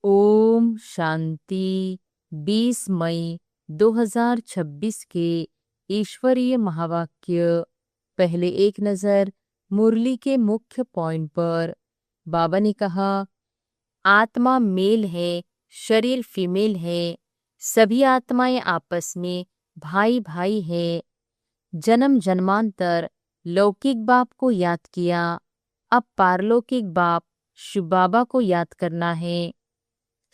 ओम शांति। 20 मई 2026 के ईश्वरीय महावाक्य। पहले एक नज़र मुरली के मुख्य पॉइंट पर। बाबा ने कहा, आत्मा मेल है, शरीर फीमेल है। सभी आत्माएं आपस में भाई भाई है। जन्म जन्मांतर लौकिक बाप को याद किया, अब पारलौकिक बाप शिव बाबा को याद करना है।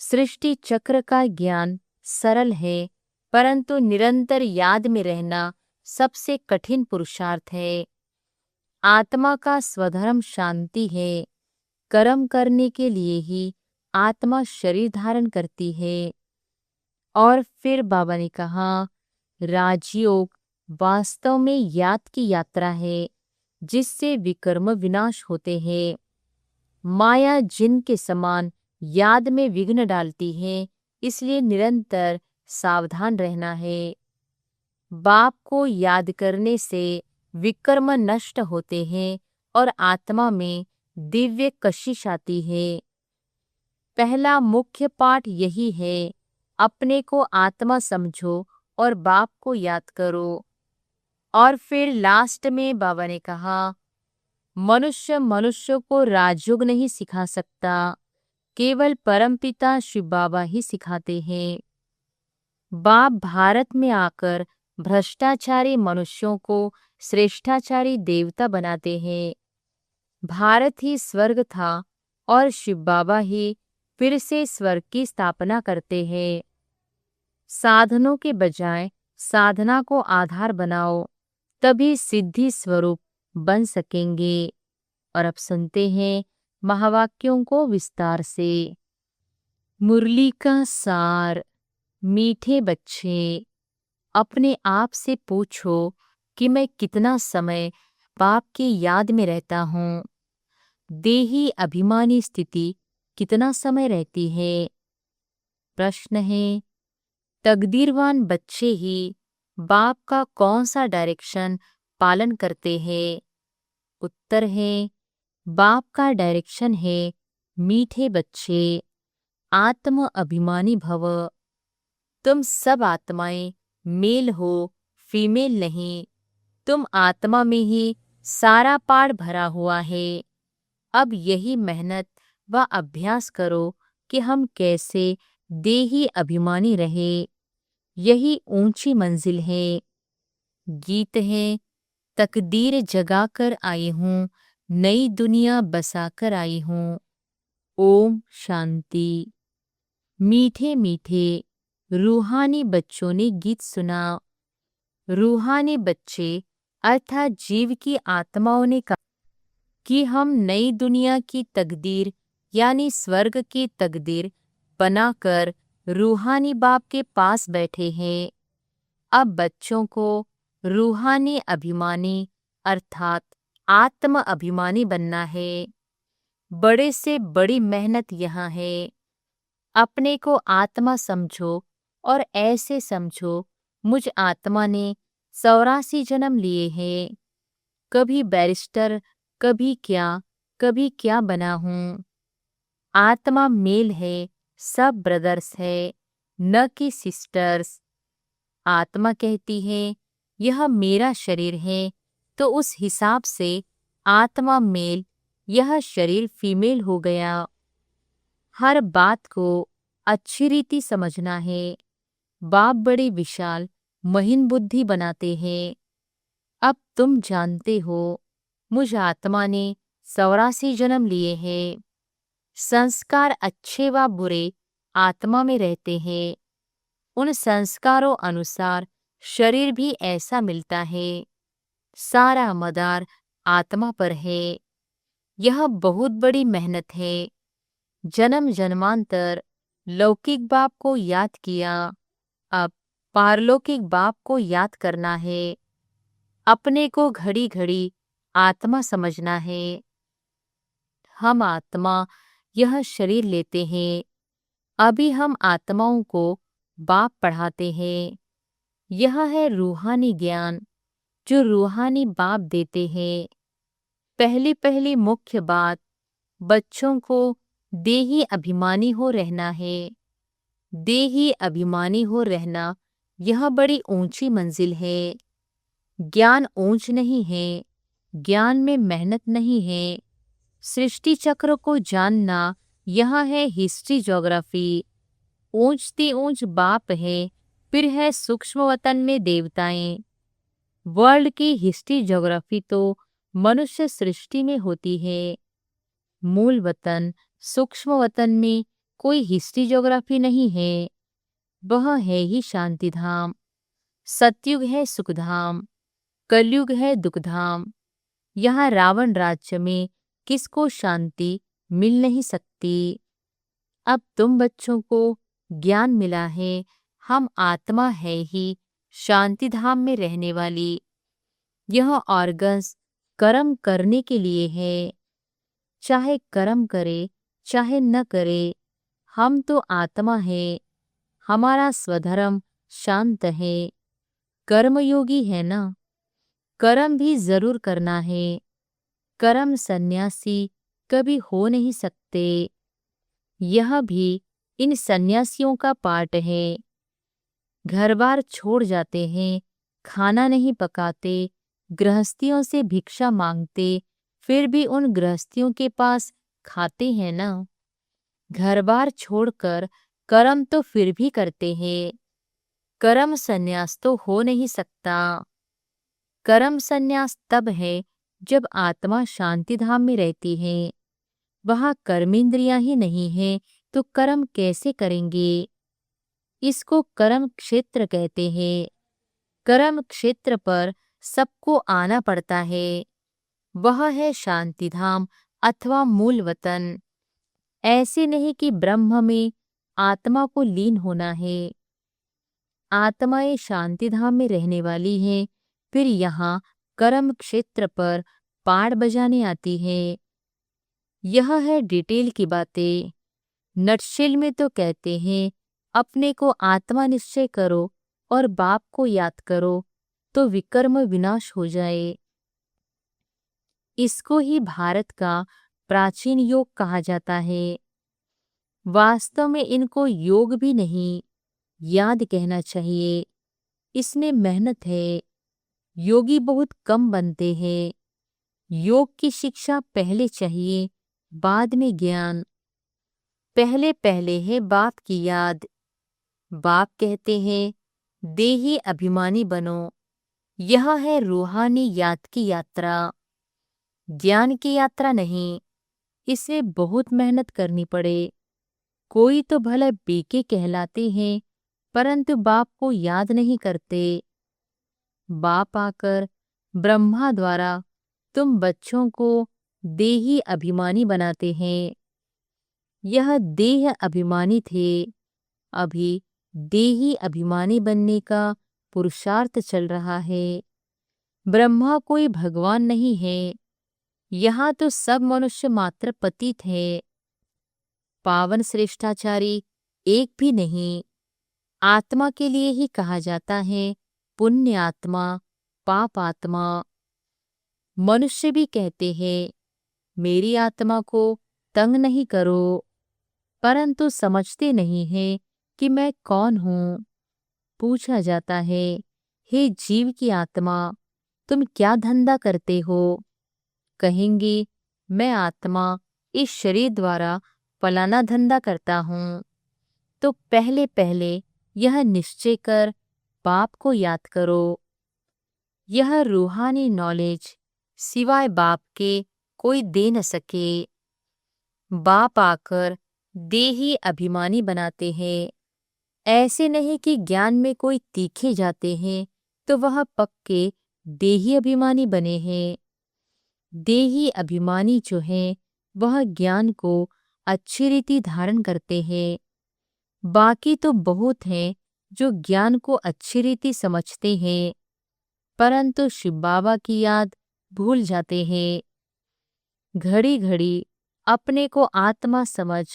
सृष्टि चक्र का ज्ञान सरल है, परंतु निरंतर याद में रहना सबसे कठिन पुरुषार्थ है। आत्मा का स्वधर्म शांति है। कर्म करने के लिए ही आत्मा शरीर धारण करती है। और फिर बाबा ने कहा, राजयोग वास्तव में याद की यात्रा है, जिससे विकर्म विनाश होते हैं। माया जिन के समान याद में विघ्न डालती है, इसलिए निरंतर सावधान रहना है। बाप को याद करने से विकर्म नष्ट होते हैं और आत्मा में दिव्य कशिश आती है। पहला मुख्य पाठ यही है, अपने को आत्मा समझो और बाप को याद करो। और फिर लास्ट में बाबा ने कहा, मनुष्य मनुष्य को राजयोग नहीं सिखा सकता, केवल परमपिता शिव बाबा ही सिखाते हैं। बाप भारत में आकर भ्रष्टाचारी मनुष्यों को श्रेष्ठाचारी देवता बनाते हैं। भारत ही स्वर्ग था और शिव बाबा ही फिर से स्वर्ग की स्थापना करते हैं। साधनों के बजाय साधना को आधार बनाओ, तभी सिद्धि स्वरूप बन सकेंगे। और अब सुनते हैं महावाक्यों को विस्तार से। मुरली का सार। मीठे बच्चे, अपने आप से पूछो कि मैं कितना समय बाप की याद में रहता हूँ। देही अभिमानी स्थिति कितना समय रहती है। प्रश्न है, तकदीरवान बच्चे ही बाप का कौन सा डायरेक्शन पालन करते हैं। उत्तर है, बाप का डायरेक्शन है, मीठे बच्चे आत्म अभिमानी भव। तुम सब आत्माएं मेल हो, फीमेल नहीं। तुम आत्मा में ही सारा पाठ भरा हुआ है। अब यही मेहनत व अभ्यास करो कि हम कैसे देही अभिमानी रहे। यही ऊंची मंजिल है। गीत है, तकदीर जगाकर आई हूँ, नई दुनिया बसाकर आई हूँ। ओम शांति। मीठे मीठे रूहानी बच्चों ने गीत सुना। रूहानी बच्चे अर्थात जीव की आत्माओं ने कहा कि हम नई दुनिया की तकदीर यानी स्वर्ग की तकदीर बनाकर रूहानी बाप के पास बैठे हैं। अब बच्चों को रूहानी अभिमानी अर्थात आत्म अभिमानी बनना है। बड़े से बड़ी मेहनत यहाँ है। अपने को आत्मा समझो और ऐसे समझो, मुझ आत्मा ने 84 जन्म लिए हैं। कभी बैरिस्टर, कभी क्या बना हूँ। आत्मा मेल है, सब ब्रदर्स है, न कि सिस्टर्स। आत्मा कहती है, यह मेरा शरीर है, तो उस हिसाब से आत्मा मेल, यह शरीर फीमेल हो गया। हर बात को अच्छी रीति समझना है। बाप बड़ी विशाल महीन बुद्धि बनाते हैं। अब तुम जानते हो, मुझ आत्मा ने 84 जन्म लिए हैं। संस्कार अच्छे व बुरे आत्मा में रहते हैं। उन संस्कारों अनुसार शरीर भी ऐसा मिलता है। सारा मदार आत्मा पर है। यह बहुत बड़ी मेहनत है। जन्म जन्मांतर लौकिक बाप को याद किया, अब पारलौकिक बाप को याद करना है। अपने को घड़ी घड़ी आत्मा समझना है। हम आत्मा यह शरीर लेते हैं। अभी हम आत्माओं को बाप पढ़ाते हैं। यह है रूहानी ज्ञान जो रूहानी बाप देते हैं। पहली पहली मुख्य बात, बच्चों को देही अभिमानी हो रहना है। देही अभिमानी हो रहना यह बड़ी ऊंची मंजिल है। ज्ञान ऊंच नहीं है, ज्ञान में मेहनत नहीं है। सृष्टि चक्र को जानना यह है हिस्ट्री ज्योग्राफी। ऊंचती ऊंच बाप है, फिर है सूक्ष्म वतन में देवताएं। वर्ल्ड की हिस्ट्री ज्योग्राफी तो मनुष्य सृष्टि में होती है। मूल वतन सूक्ष्म वतन में कोई हिस्ट्री ज्योग्राफी नहीं है, वह है ही शांति धाम। सतयुग है सुखधाम, कलयुग है दुखधाम। यहाँ रावण राज्य में किसको शांति मिल नहीं सकती। अब तुम बच्चों को ज्ञान मिला है, हम आत्मा है ही शांति धाम में रहने वाली। यह ऑर्गन्स कर्म करने के लिए है। चाहे कर्म करे चाहे न करे, हम तो आत्मा है। हमारा स्वधर्म शांत है। कर्मयोगी है ना, कर्म भी जरूर करना है। कर्म सन्यासी कभी हो नहीं सकते। यह भी इन सन्यासियों का पार्ट है। घर बार छोड़ जाते हैं, खाना नहीं पकाते, गृहस्थियों से भिक्षा मांगते, फिर भी उन गृहस्थियों के पास खाते हैं ना। घर बार छोड़कर कर्म तो फिर भी करते हैं। कर्म संन्यास तो हो नहीं सकता। कर्म संन्यास तब है जब आत्मा शांति धाम में रहती है। वहाँ कर्मेंद्रियां ही नहीं है तो कर्म कैसे करेंगे। इसको कर्म क्षेत्र कहते हैं। कर्म क्षेत्र पर सबको आना पड़ता है। वह है शांति धाम अथवा मूल वतन। ऐसे नहीं कि ब्रह्म में आत्मा को लीन होना है। आत्माएं शांति धाम में रहने वाली हैं, फिर यहाँ कर्म क्षेत्र पर पाड़ बजाने आती है। यह है डिटेल की बातें। नटशेल में तो कहते हैं अपने को आत्मा निश्चय करो और बाप को याद करो तो विकर्म विनाश हो जाए। इसको ही भारत का प्राचीन योग कहा जाता है। वास्तव में इनको योग भी नहीं, याद कहना चाहिए। इसमें मेहनत है। योगी बहुत कम बनते हैं। योग की शिक्षा पहले चाहिए, बाद में ज्ञान। पहले पहले है बाप की याद। बाप कहते हैं देही अभिमानी बनो। यह है रूहानी याद की यात्रा, ज्ञान की यात्रा नहीं। इसमें बहुत मेहनत करनी पड़े। कोई तो भला बेके कहलाते हैं, परंतु बाप को याद नहीं करते। बाप आकर ब्रह्मा द्वारा तुम बच्चों को देही अभिमानी बनाते हैं। यह देह अभिमानी थे, अभी देही अभिमानी बनने का पुरुषार्थ चल रहा है। ब्रह्मा कोई भगवान नहीं है। यहाँ तो सब मनुष्य मात्र पतित है। पावन श्रेष्ठाचारी एक भी नहीं। आत्मा के लिए ही कहा जाता है पुण्य आत्मा, पाप आत्मा। मनुष्य भी कहते हैं मेरी आत्मा को तंग नहीं करो, परंतु समझते नहीं हैं कि मैं कौन हूँ। पूछा जाता है हे जीव की आत्मा, तुम क्या धंधा करते हो। कहेंगे मैं आत्मा इस शरीर द्वारा फलाना धंधा करता हूँ। तो पहले पहले यह निश्चय कर बाप को याद करो। यह रूहानी नॉलेज सिवाय बाप के कोई दे न सके। बाप आकर देही अभिमानी बनाते हैं। ऐसे नहीं कि ज्ञान में कोई तीखे जाते हैं तो वह पक्के देही अभिमानी बने हैं। देही अभिमानी जो है वह ज्ञान को अच्छी रीति धारण करते हैं। बाकी तो बहुत हैं जो ज्ञान को अच्छी रीति समझते हैं, परंतु शिव बाबा की याद भूल जाते हैं। घड़ी घड़ी अपने को आत्मा समझ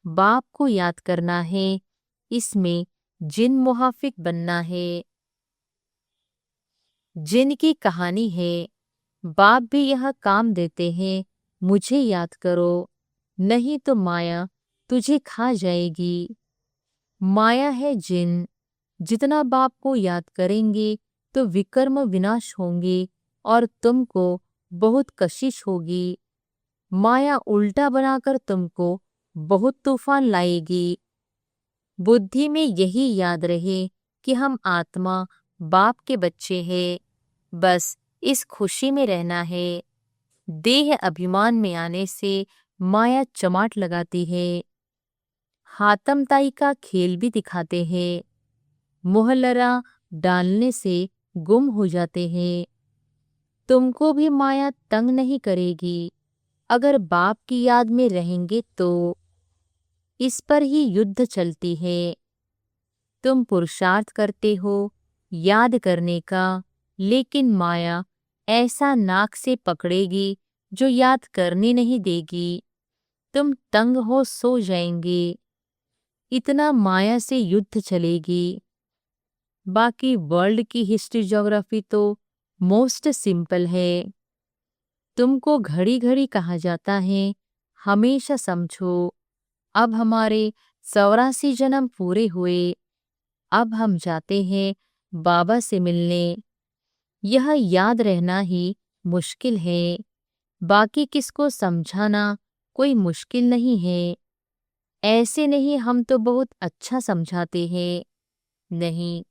बाप को याद करना है। इसमें जिन मुहाफिक बनना है। जिन की कहानी है, बाप भी यह काम देते हैं मुझे याद करो। नहीं तो माया तुझे खा जाएगी। माया है जिन, जितना बाप को याद करेंगे तो विकर्म विनाश होंगे और तुमको बहुत कशिश होगी। माया उल्टा बनाकर तुमको बहुत तूफान लाएगी। बुद्धि में यही याद रहे कि हम आत्मा बाप के बच्चे हैं, बस इस खुशी में रहना है। देह अभिमान में आने से माया चमाट लगाती है। हातमताई का खेल भी दिखाते हैं। मोहलरा डालने से गुम हो जाते हैं। तुमको भी माया तंग नहीं करेगी अगर बाप की याद में रहेंगे तो। इस पर ही युद्ध चलती है। तुम पुरुषार्थ करते हो याद करने का, लेकिन माया ऐसा नाक से पकड़ेगी जो याद करने नहीं देगी। तुम तंग हो सो जाएंगे। इतना माया से युद्ध चलेगी। बाकी वर्ल्ड की हिस्ट्री ज्योग्राफी तो मोस्ट सिंपल है। तुमको घड़ी घड़ी कहा जाता है हमेशा समझो, अब हमारे 84 जन्म पूरे हुए, अब हम जाते हैं बाबा से मिलने। यह याद रहना ही मुश्किल है, बाकी किसको समझाना कोई मुश्किल नहीं है। ऐसे नहीं हम तो बहुत अच्छा समझाते हैं, नहीं,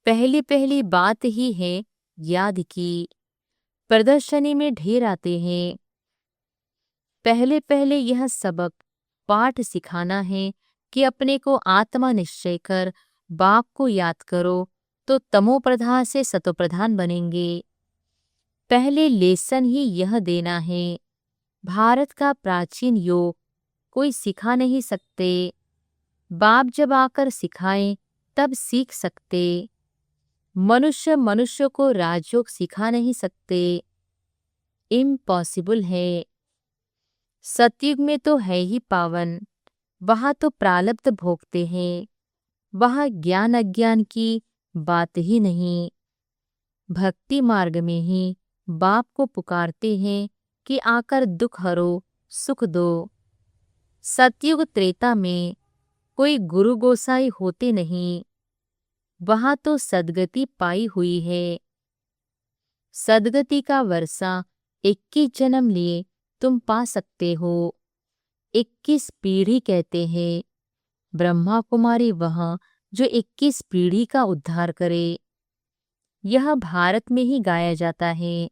पहली पहली बात ही है याद की। प्रदर्शनी में ढेर आते हैं। पहले पहले यह सबक पाठ सिखाना है कि अपने को आत्मा निश्चय कर बाप को याद करो तो तमो प्रधान से सतो प्रधान बनेंगे। पहले लेसन ही यह देना है। भारत का प्राचीन योग कोई सिखा नहीं सकते। बाप जब आकर सिखाएं तब सीख सकते। मनुष्य मनुष्य को राजयोग सिखा नहीं सकते, इम्पॉसिबल है। सतयुग में तो है ही पावन, वहां तो प्रारब्ध भोगते हैं, वहां ज्ञान अज्ञान की बात ही नहीं। भक्ति मार्ग में ही बाप को पुकारते हैं कि आकर दुख हरो सुख दो। सतयुग त्रेता में कोई गुरु गोसाई होते नहीं, वहां तो सदगति पाई हुई है। सदगति का वर्षा 21 जन्म लिए तुम पा सकते हो। 21 पीढ़ी कहते हैं। ब्रह्मा कुमारी वह जो 21 पीढ़ी का उद्धार करे। यह भारत में ही गाया जाता है।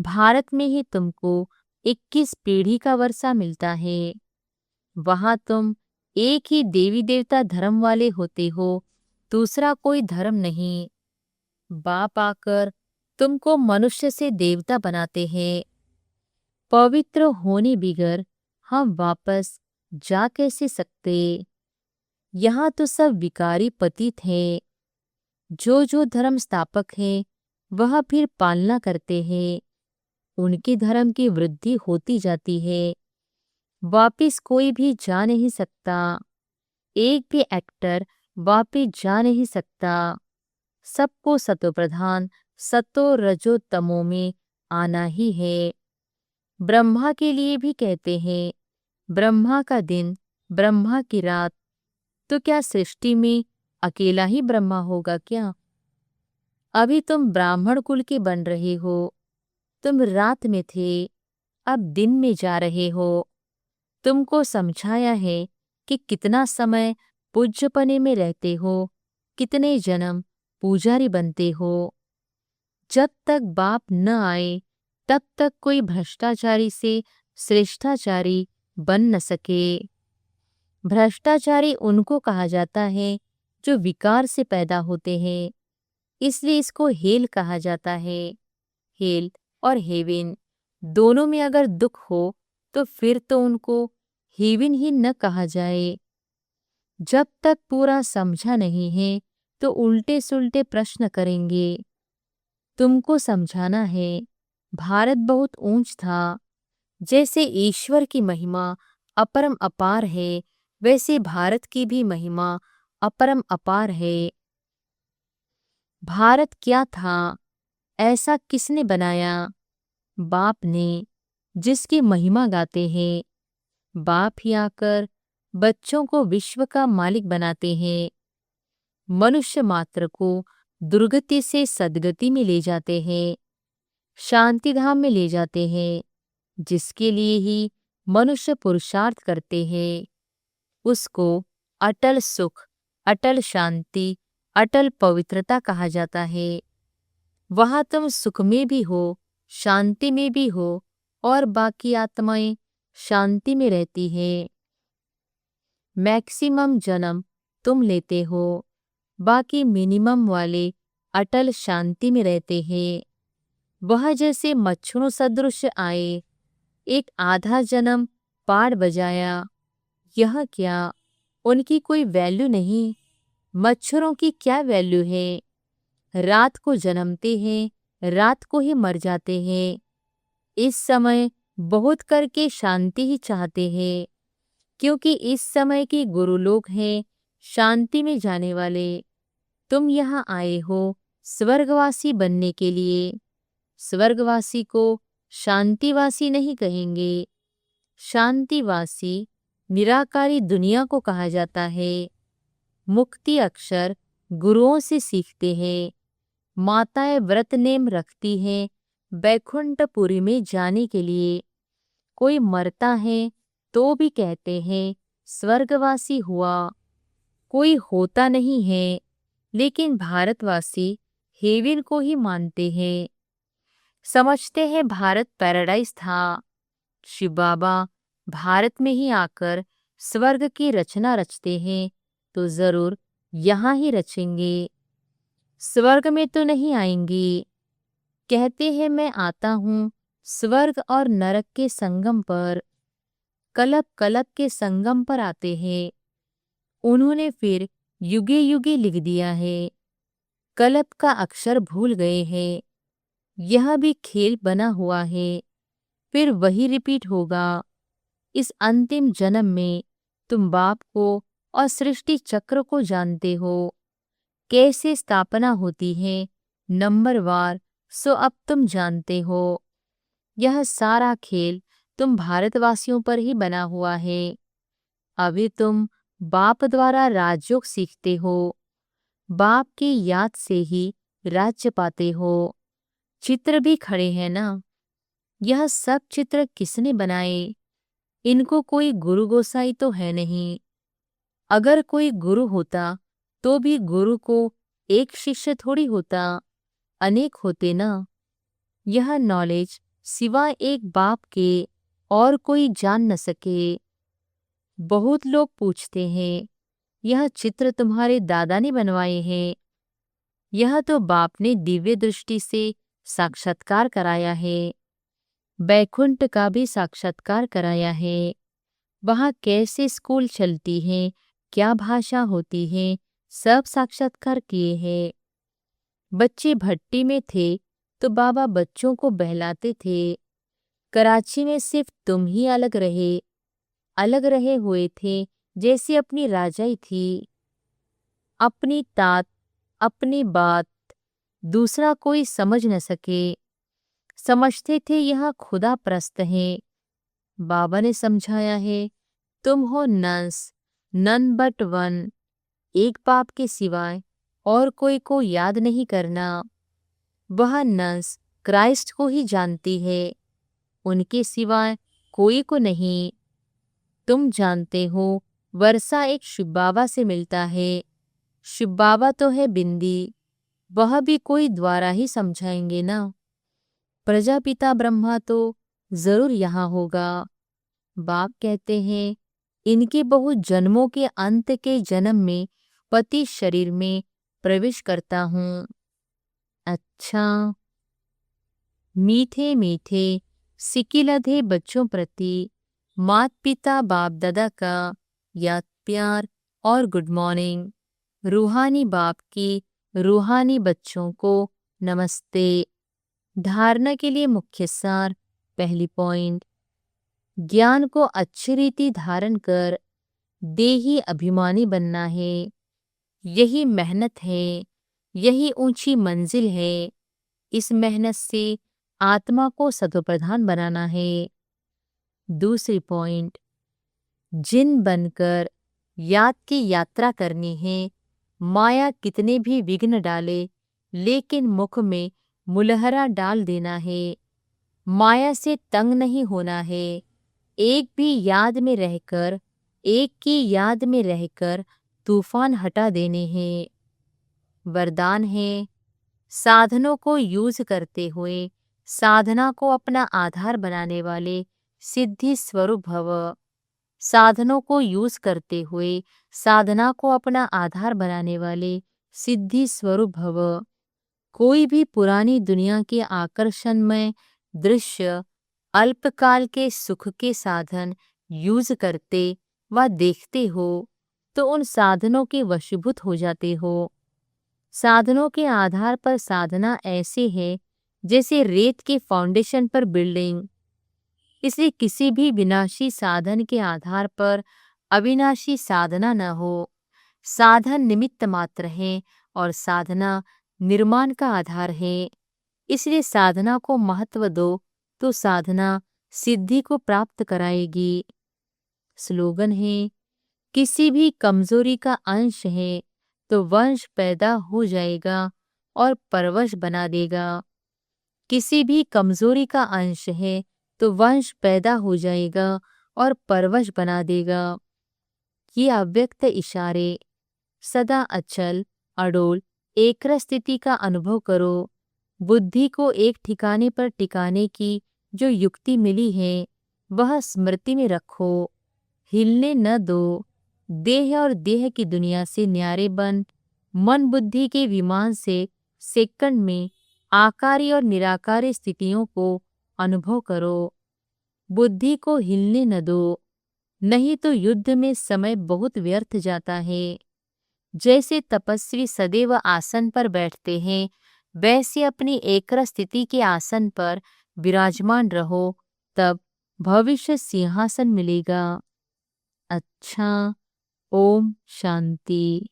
भारत में ही तुमको 21 पीढ़ी का वर्षा मिलता है। वहां तुम एक ही देवी देवता धर्म वाले होते हो, दूसरा कोई धर्म नहीं। बाप आकर तुमको मनुष्य से देवता बनाते हैं। पवित्र होने बिगर हम वापस जा कैसे सकते। यहाँ तो सब विकारी पतित हैं। जो धर्म स्थापक है वह फिर पालना करते हैं। उनकी धर्म की वृद्धि होती जाती है। वापिस कोई भी जा नहीं सकता। एक भी एक्टर वापिस जा नहीं सकता। सबको सतो प्रधान सतो रजो तमो में आना ही है। ब्रह्मा के लिए भी कहते हैं ब्रह्मा का दिन ब्रह्मा की रात, तो क्या सृष्टि में अकेला ही ब्रह्मा होगा क्या? अभी तुम ब्राह्मण कुल के बन रहे हो। तुम रात में थे, अब दिन में जा रहे हो। तुमको समझाया है कि कितना समय पूज्यपने में रहते हो, कितने जन्म पुजारी बनते हो। जब तक बाप न आए तब तक कोई भ्रष्टाचारी से श्रेष्ठाचारी बन न सके। भ्रष्टाचारी उनको कहा जाता है जो विकार से पैदा होते हैं, इसलिए इसको हेल कहा जाता है। हेल और हेविन दोनों में अगर दुख हो तो फिर तो उनको हेविन ही न कहा जाए। जब तक पूरा समझा नहीं है तो उल्टे सुल्टे प्रश्न करेंगे। तुमको समझाना है भारत बहुत ऊंच था। जैसे ईश्वर की महिमा अपरम अपार है, वैसे भारत की भी महिमा अपरम अपार है। भारत क्या था, ऐसा किसने बनाया? बाप ने, जिसकी महिमा गाते हैं। बाप ही आकर बच्चों को विश्व का मालिक बनाते हैं। मनुष्य मात्र को दुर्गति से सद्गति में ले जाते हैं, शांति धाम में ले जाते हैं, जिसके लिए ही मनुष्य पुरुषार्थ करते हैं। उसको अटल सुख, अटल शांति, अटल पवित्रता कहा जाता है। वहां तुम सुख में भी हो, शांति में भी हो, और बाकी आत्माएं शांति में रहती है। मैक्सिमम जन्म तुम लेते हो, बाकी मिनिमम वाले अटल शांति में रहते हैं। वह जैसे मच्छरों सदृश आए, एक आधा जन्म पाड़ बजाया। यह क्या, उनकी कोई वैल्यू नहीं। मच्छरों की क्या वैल्यू है? रात को जन्मते हैं, रात को ही मर जाते हैं। इस समय बहुत करके शांति ही चाहते हैं, क्योंकि इस समय के गुरु लोग हैं शांति में जाने वाले। तुम यहाँ आए हो स्वर्गवासी बनने के लिए। स्वर्गवासी को शांतिवासी नहीं कहेंगे। शांतिवासी निराकारी दुनिया को कहा जाता है। मुक्ति अक्षर गुरुओं से सीखते हैं। माताएं व्रत नेम रखती हैं बैकुंठपुरी में जाने के लिए। कोई मरता है तो भी कहते हैं स्वर्गवासी हुआ। कोई होता नहीं है, लेकिन भारतवासी हेवन को ही मानते हैं। समझते हैं भारत पैराडाइज था। शिव बाबा भारत में ही आकर स्वर्ग की रचना रचते हैं तो जरूर यहाँ ही रचेंगे, स्वर्ग में तो नहीं आएंगे। कहते हैं मैं आता हूँ स्वर्ग और नरक के संगम पर। कलप कलप के संगम पर आते हैं। उन्होंने फिर युगे युगे लिख दिया है। कलप का अक्षर भूल गए हैं। यह भी खेल बना हुआ है, फिर वही रिपीट होगा। इस अंतिम जन्म में तुम बाप को और सृष्टि चक्र को जानते हो, कैसे स्थापना होती है नंबरवार। सो अब तुम जानते हो। यह सारा खेल तुम भारतवासियों पर ही बना हुआ है। अभी तुम बाप द्वारा राजयोग सीखते हो। बाप की याद से ही राज्य पाते हो। चित्र भी खड़े हैं ना। यह सब चित्र किसने बनाए? इनको कोई गुरु गोसाई तो है नहीं। अगर कोई गुरु होता तो भी गुरु को एक शिष्य थोड़ी होता, अनेक होते ना। यह नॉलेज सिवाय एक बाप के और कोई जान न सके। बहुत लोग पूछते हैं यह चित्र तुम्हारे दादा ने बनवाए हैं। यह तो बाप ने दिव्य दृष्टि से साक्षात्कार कराया है। बैकुंठ का भी साक्षात्कार कराया है। वहाँ कैसे स्कूल चलती है, क्या भाषा होती है, सब साक्षात्कार किए हैं। बच्चे भट्टी में थे तो बाबा बच्चों को बहलाते थे। कराची में सिर्फ तुम ही अलग रहे हुए थे, जैसे अपनी राजाई थी। अपनी तात, अपनी बात दूसरा कोई समझ न सके। समझते थे यह खुदा प्रस्त है। बाबा ने समझाया है तुम हो नंस, नन बट वन। एक बाप के सिवाय और कोई को याद नहीं करना। वह नंस क्राइस्ट को ही जानती है, उनके सिवाय कोई को नहीं। तुम जानते हो वर्षा एक शिव बाबा से मिलता है। शिव बाबा तो है बिंदी, वह भी कोई द्वारा ही समझाएंगे ना। प्रजापिता ब्रह्मा तो जरूर यहाँ होगा। बाप कहते हैं इनके बहुत जन्मों के अंत के जन्म में पति शरीर में प्रवेश करता हूँ। अच्छा, मीठे मीठे सिकिलधे बच्चों प्रति मात पिता बाप दादा का याद प्यार और गुड मॉर्निंग। रूहानी बाप की रूहानी बच्चों को नमस्ते। धारणा के लिए मुख्य सार। पहली पॉइंट, ज्ञान को अच्छी रीति धारण कर देही अभिमानी बनना है। यही मेहनत है, यही ऊंची मंजिल है। इस मेहनत से आत्मा को सतोप्रधान बनाना है। दूसरी पॉइंट, जिन बनकर याद की यात्रा करनी है। माया कितने भी विघ्न डाले, लेकिन मुख में मुलहरा डाल देना है। माया से तंग नहीं होना है। एक भी याद में रहकर, एक की याद में रहकर तूफान हटा देने हैं। वरदान है, साधनों को यूज करते हुए साधना को अपना आधार बनाने वाले सिद्धि स्वरूप भव। साधनों को यूज करते हुए साधना को अपना आधार बनाने वाले सिद्धि स्वरूप भव। कोई भी पुरानी दुनिया के आकर्षणमय दृश्य, अल्पकाल के सुख के साधन यूज करते व देखते हो तो उन साधनों के वशीभूत हो जाते हो। साधनों के आधार पर साधना ऐसे है जैसे रेत के फाउंडेशन पर बिल्डिंग। इसलिए किसी भी विनाशी साधन के आधार पर अविनाशी साधना न हो। साधन निमित्त मात्र है और साधना निर्माण का आधार है। इसलिए साधना को महत्व दो तो साधना सिद्धि को प्राप्त कराएगी। स्लोगन है, किसी भी कमजोरी का अंश है तो वंश पैदा हो जाएगा और परवश बना देगा। किसी भी कमजोरी का अंश है तो वंश पैदा हो जाएगा और परवश बना देगा। ये अव्यक्त इशारे सदा अचल, अडोल, एकरस स्थिति का अनुभव करो। बुद्धि को एक ठिकाने पर टिकाने की जो युक्ति मिली है वह स्मृति में रखो। हिलने न दो। देह और देह की दुनिया से न्यारे बन मन बुद्धि के विमान से सेकंड में आकारी और निराकारी स्थितियों को अनुभव करो। बुद्धि को हिलने न दो, नहीं तो युद्ध में समय बहुत व्यर्थ जाता है। जैसे तपस्वी सदैव आसन पर बैठते हैं, वैसे अपनी एकरस स्थिति के आसन पर विराजमान रहो, तब भविष्य सिंहासन मिलेगा। अच्छा, ओम शांति।